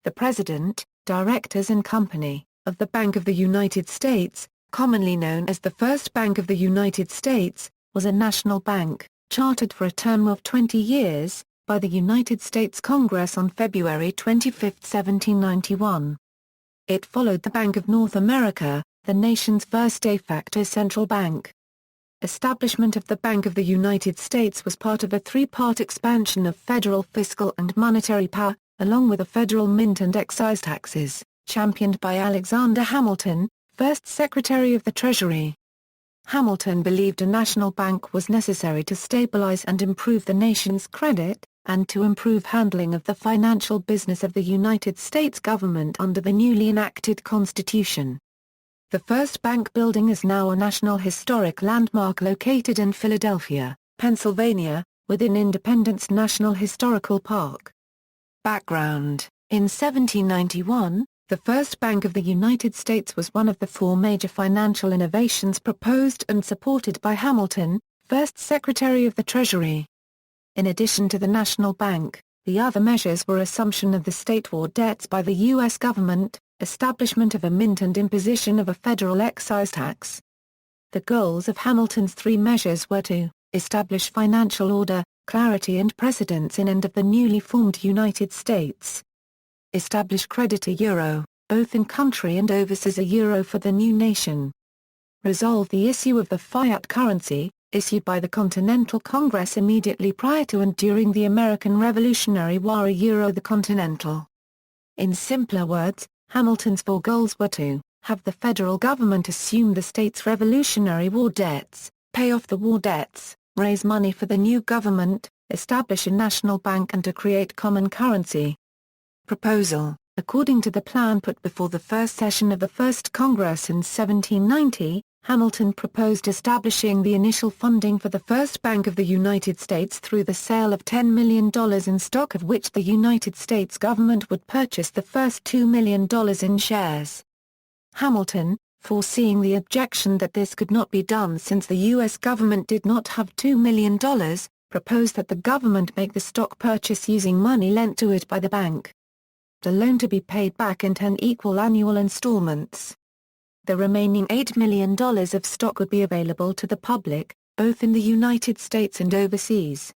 the President, Directors and Company, of the Bank of the United States, commonly known as the First Bank of the United States, was a national bank, chartered for a term of 20 years, by the United States Congress on February 25, 1791. It followed the Bank of North America, the nation's first de facto central bank. Establishment of the Bank of the United States was part of a three-part expansion of federal fiscal and monetary power, along with a federal mint and excise taxes, championed by Alexander Hamilton, first Secretary of the Treasury. Hamilton believed a national bank was necessary to stabilize and improve the nation's credit, and to improve handling of the financial business of the United States government under the newly enacted Constitution. The first bank building is now a National Historic Landmark located in Philadelphia, Pennsylvania, within Independence National Historical Park. Background: in 1791, the First Bank of the United States was one of the four major financial innovations proposed and supported by Hamilton, first Secretary of the Treasury. In addition to the national bank, the other measures were assumption of the state war debts by the U.S. government, establishment of a mint and imposition of a federal excise tax. The goals of Hamilton's three measures were to establish financial order, clarity and precedence in and of the newly formed United States. Establish credit a euro, both in country and overseas a euro for the new nation. Resolve the issue of the fiat currency, issued by the Continental Congress immediately prior to and during the American Revolutionary War a euro the Continental. In simpler words, Hamilton's four goals were to have the federal government assume the state's Revolutionary War debts, pay off the war debts, raise money for the new government, establish a national bank and to create common currency. Proposal: according to the plan put before the first session of the First Congress in 1790, Hamilton proposed establishing the initial funding for the First Bank of the United States through the sale of $10 million in stock, of which the United States government would purchase the first $2 million in shares. Hamilton, foreseeing the objection that this could not be done since the U.S. government did not have $2 million, proposed that the government make the stock purchase using money lent to it by the bank. The loan to be paid back in 10 equal annual installments. The remaining $8 million of stock would be available to the public, both in the United States and overseas.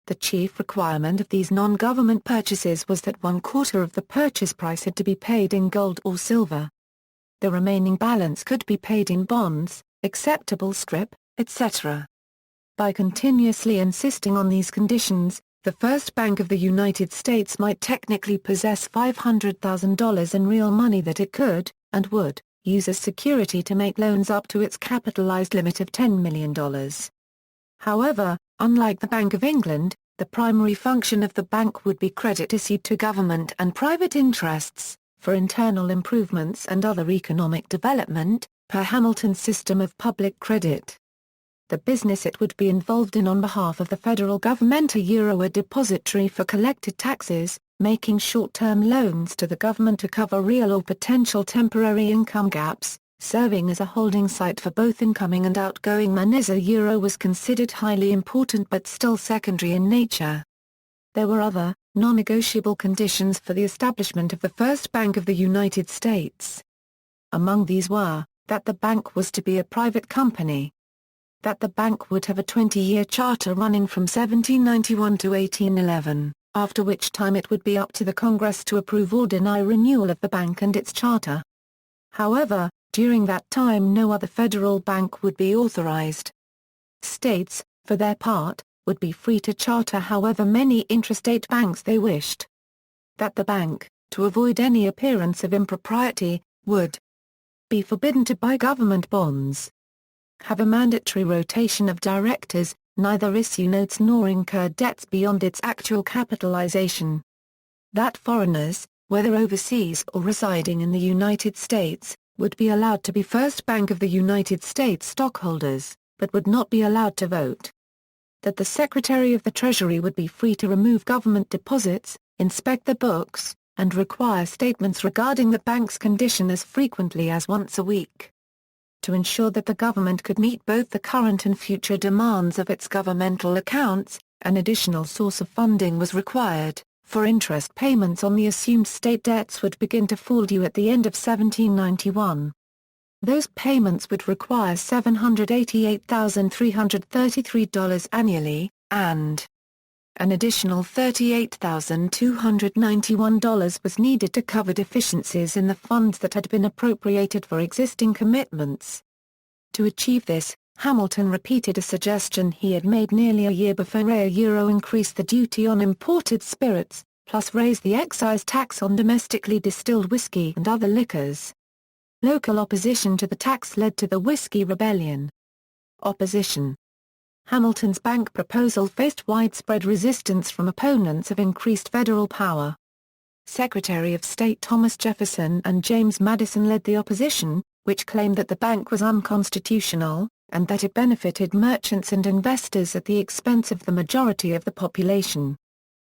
The chief requirement of these non-government purchases was that 1/4 of the purchase price had to be paid in gold or silver. The remaining balance could be paid in bonds, acceptable scrip, etc. By continuously insisting on these conditions, the First Bank of the United States might technically possess $500,000 in real money that it could, and would, use as security to make loans up to its capitalized limit of $10 million. However, unlike the Bank of England, the primary function of the bank would be credit issued to government and private interests, for internal improvements and other economic development, per Hamilton's system of public credit. The business it would be involved in on behalf of the federal government a depository for collected taxes, making short-term loans to the government to cover real or potential temporary income gaps, serving as a holding site for both incoming and outgoing monies a was considered highly important but still secondary in nature. There were other, non-negotiable conditions for the establishment of the First Bank of the United States. Among these were, that the bank was to be a private company, that the bank would have a 20-year charter running from 1791 to 1811, after which time it would be up to the Congress to approve or deny renewal of the bank and its charter. However, during that time no other federal bank would be authorized. States, for their part, would be free to charter however many intrastate banks they wished. That the bank, to avoid any appearance of impropriety, would be forbidden to buy government bonds, have a mandatory rotation of directors, neither issue notes nor incur debts beyond its actual capitalization. That foreigners, whether overseas or residing in the United States, would be allowed to be First Bank of the United States stockholders, but would not be allowed to vote. That the Secretary of the Treasury would be free to remove government deposits, inspect the books, and require statements regarding the bank's condition as frequently as once a week. To ensure that the government could meet both the current and future demands of its governmental accounts, an additional source of funding was required, for interest payments on the assumed state debts would begin to fall due at the end of 1791. Those payments would require $788,333 annually, and an additional $38,291 was needed to cover deficiencies in the funds that had been appropriated for existing commitments. To achieve this, Hamilton repeated a suggestion he had made nearly a year before: increase the duty on imported spirits, plus raise the excise tax on domestically distilled whiskey and other liquors. Local opposition to the tax led to the Whiskey Rebellion. Opposition. Hamilton's bank proposal faced widespread resistance from opponents of increased federal power. Secretary of State Thomas Jefferson and James Madison led the opposition, which claimed that the bank was unconstitutional, and that it benefited merchants and investors at the expense of the majority of the population.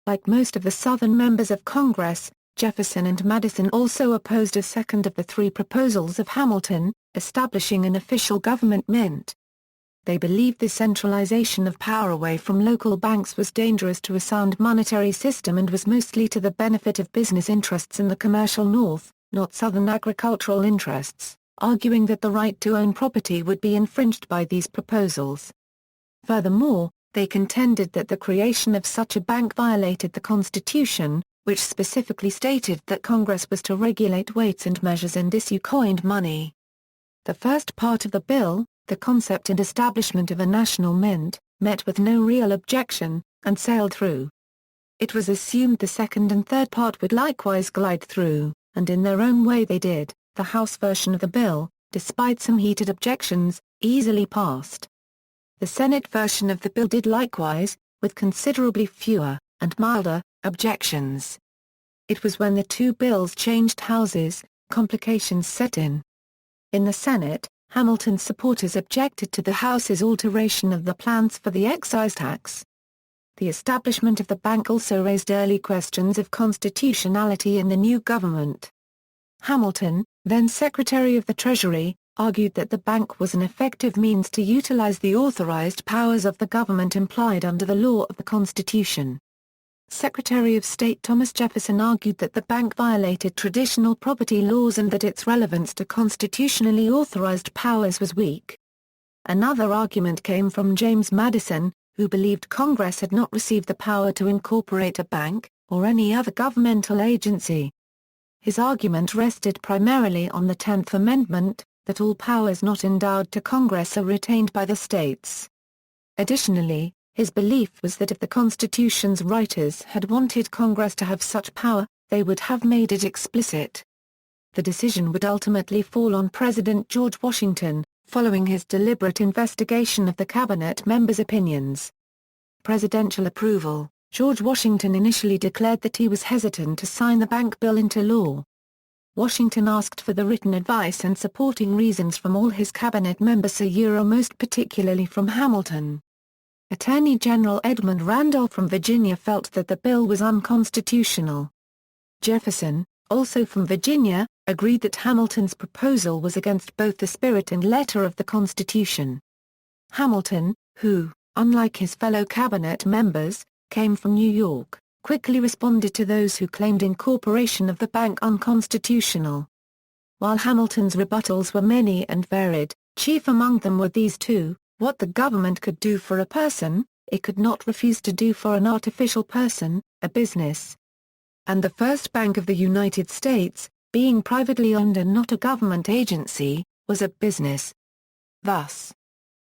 Like most of the Southern members of Congress, Jefferson and Madison also opposed a second of the three proposals of Hamilton, establishing an official government mint. They believed the centralization of power away from local banks was dangerous to a sound monetary system and was mostly to the benefit of business interests in the commercial North, not Southern agricultural interests, arguing that the right to own property would be infringed by these proposals. Furthermore, they contended that the creation of such a bank violated the Constitution, which specifically stated that Congress was to regulate weights and measures and issue coined money. The first part of the bill, the concept and establishment of a national mint, met with no real objection, and sailed through. It was assumed the second and third part would likewise glide through, and in their own way they did. The House version of the bill, despite some heated objections, easily passed. The Senate version of the bill did likewise, with considerably fewer, and milder, objections. It was when the two bills changed houses, complications set in. In the Senate, Hamilton's supporters objected to the House's alteration of the plans for the excise tax. The establishment of the bank also raised early questions of constitutionality in the new government. Hamilton, then Secretary of the Treasury, argued that the bank was an effective means to utilize the authorized powers of the government implied under the law of the Constitution. Secretary of State Thomas Jefferson argued that the bank violated traditional property laws and that its relevance to constitutionally authorized powers was weak. Another argument came from James Madison, who believed Congress had not received the power to incorporate a bank, or any other governmental agency. His argument rested primarily on the 10th Amendment, that all powers not endowed to Congress are retained by the states. Additionally, his belief was that if the Constitution's writers had wanted Congress to have such power, they would have made it explicit. The decision would ultimately fall on President George Washington, following his deliberate investigation of the cabinet members' opinions. Presidential approval. George Washington initially declared that he was hesitant to sign the bank bill into law. Washington asked for the written advice and supporting reasons from all his cabinet members, most particularly from Hamilton. Attorney General Edmund Randolph from Virginia felt that the bill was unconstitutional. Jefferson, also from Virginia, agreed that Hamilton's proposal was against both the spirit and letter of the Constitution. Hamilton, who, unlike his fellow cabinet members, came from New York, quickly responded to those who claimed incorporation of the bank unconstitutional. While Hamilton's rebuttals were many and varied, chief among them were these two: what the government could do for a person, it could not refuse to do for an artificial person, a business. And the first Bank of the United States, being privately owned and not a government agency, was a business. Thus,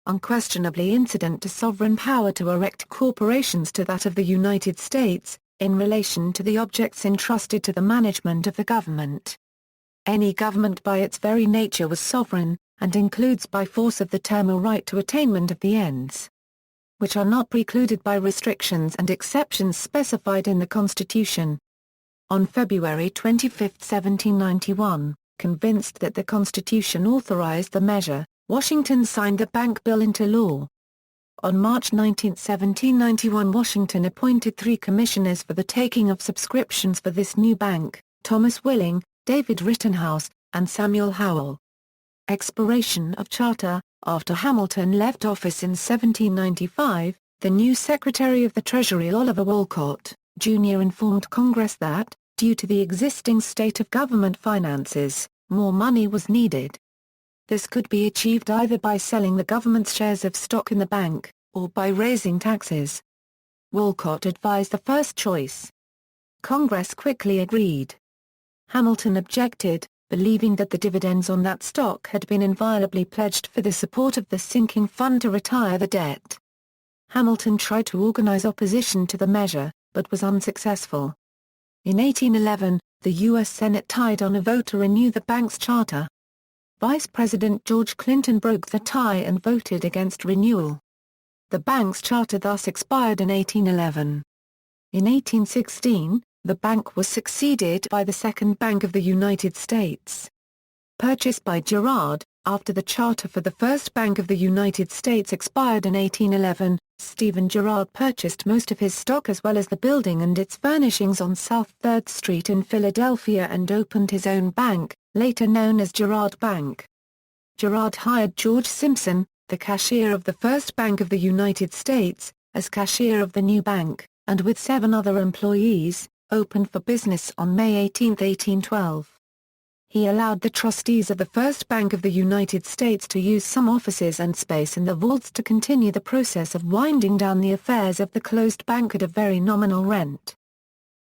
unquestionably incident to sovereign power to erect corporations to that of the United States, in relation to the objects entrusted to the management of the government. Any government by its very nature was sovereign, and includes by force of the term a right to attainment of the ends, which are not precluded by restrictions and exceptions specified in the Constitution. On February 25, 1791, convinced that the Constitution authorized the measure, Washington signed the bank bill into law. On March 19, 1791, Washington appointed 3 commissioners for the taking of subscriptions for this new bank: Thomas Willing, David Rittenhouse, and Samuel Howell. Expiration of charter. After Hamilton left office in 1795, the new Secretary of the Treasury Oliver Wolcott, Jr. informed Congress that, due to the existing state of government finances, more money was needed. This could be achieved either by selling the government's shares of stock in the bank, or by raising taxes. Walcott advised the first choice. Congress quickly agreed. Hamilton objected, believing that the dividends on that stock had been inviolably pledged for the support of the sinking fund to retire the debt. Hamilton tried to organize opposition to the measure, but was unsuccessful. In 1811, the U.S. Senate tied on a vote to renew the bank's charter. Vice President George Clinton broke the tie and voted against renewal. The bank's charter thus expired in 1811. In 1816, the bank was succeeded by the Second Bank of the United States. Purchased by Girard, after the charter for the First Bank of the United States expired in 1811, Stephen Girard purchased most of his stock as well as the building and its furnishings on South 3rd Street in Philadelphia and opened his own bank, later known as Girard Bank. Girard hired George Simpson, the cashier of the First Bank of the United States, as cashier of the new bank, and with 7 other employees, opened for business on May 18, 1812. He allowed the trustees of the First Bank of the United States to use some offices and space in the vaults to continue the process of winding down the affairs of the closed bank at a very nominal rent.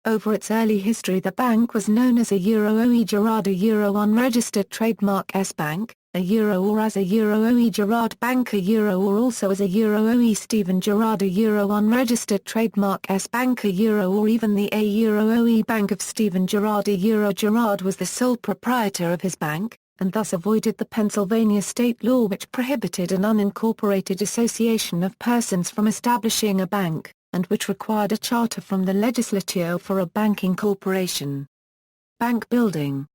Over its early history the bank was known as a Euro-OE Girard, a Euro unregistered trademark S-Bank, a Euro or as a Euro-OE Girard Bank, a Euro or also as a Euro-OE Stephen Girard, a Euro unregistered trademark S-Bank, a Euro or even the A Euro-OE Bank of Stephen Girard, a Euro. Girard was the sole proprietor of his bank, and thus avoided the Pennsylvania state law which prohibited an unincorporated association of persons from establishing a bank, and which required a charter from the legislature for a banking corporation. Bank building.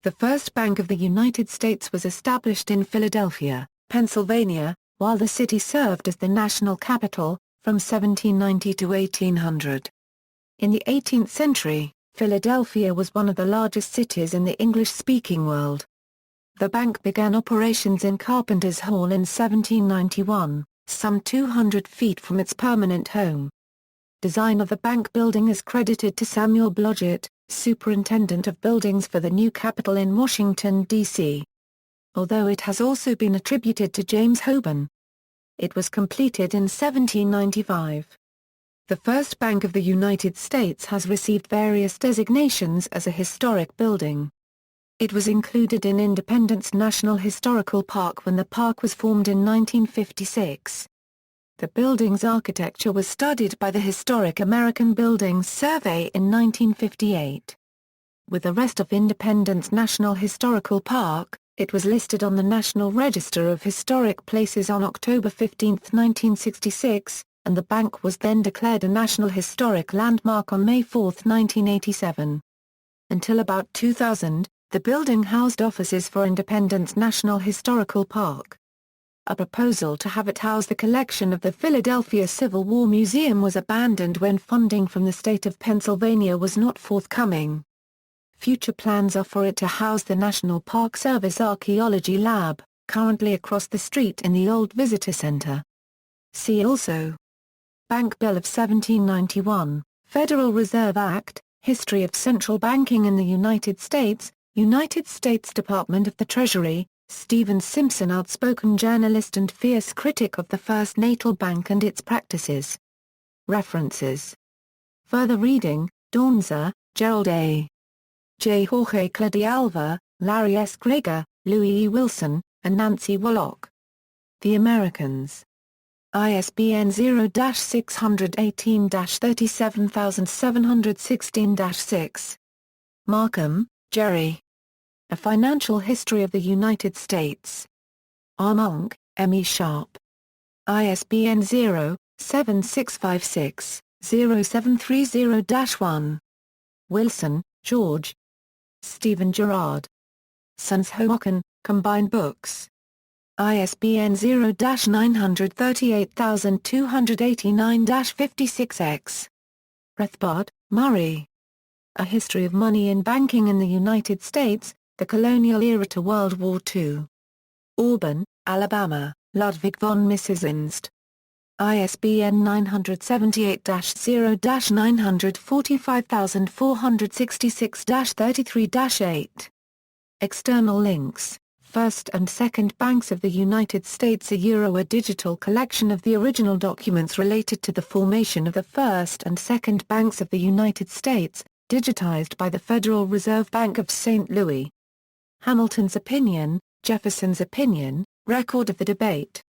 The First Bank of the United States was established in Philadelphia, Pennsylvania, while the city served as the national capital, from 1790 to 1800. In the 18th century, Philadelphia was one of the largest cities in the English-speaking world. The bank began operations in Carpenter's Hall in 1791, some 200 feet from its permanent home. Design of the bank building is credited to Samuel Blodgett, superintendent of buildings for the new Capitol in Washington, D.C. Although it has also been attributed to James Hoban. It was completed in 1795. The First Bank of the United States has received various designations as a historic building. It was included in Independence National Historical Park when the park was formed in 1956. The building's architecture was studied by the Historic American Buildings Survey in 1958. With the rest of Independence National Historical Park, it was listed on the National Register of Historic Places on October 15, 1966, and the bank was then declared a National Historic Landmark on May 4, 1987. Until about 2000, the building housed offices for Independence National Historical Park. A proposal to have it house the collection of the Philadelphia Civil War Museum was abandoned when funding from the state of Pennsylvania was not forthcoming. Future plans are for it to house the National Park Service Archaeology Lab, currently across the street in the old Visitor Center. See also: Bank Bill of 1791, Federal Reserve Act, History of Central Banking in the United States Department of the Treasury, Stephen Simpson, outspoken journalist and fierce critic of the First Natal Bank and its practices. References. Further reading: Dawnza, Gerald A. J. Jorge Cladialva, Larry S. Grieger, Louis E. Wilson, and Nancy Wallach. The Americans. ISBN 0-618-37716-6. Markham, Jerry. A Financial History of the United States. R. Monk, M. E. Sharp. ISBN 0-7656-0730-1. Wilson, George. Stephen Girard. Sons Hoboken, Combined Books. ISBN 0-938289-56X. Rothbard, Murray. A History of Money and Banking in the United States, the Colonial Era to World War II. Auburn, Alabama, Ludwig von Missesinst. ISBN 978-0-945466-33-8. External links: First and Second Banks of the United States. A digital collection of the original documents related to the formation of the First and Second Banks of the United States, digitized by the Federal Reserve Bank of St. Louis. Hamilton's opinion, Jefferson's opinion, record of the debate.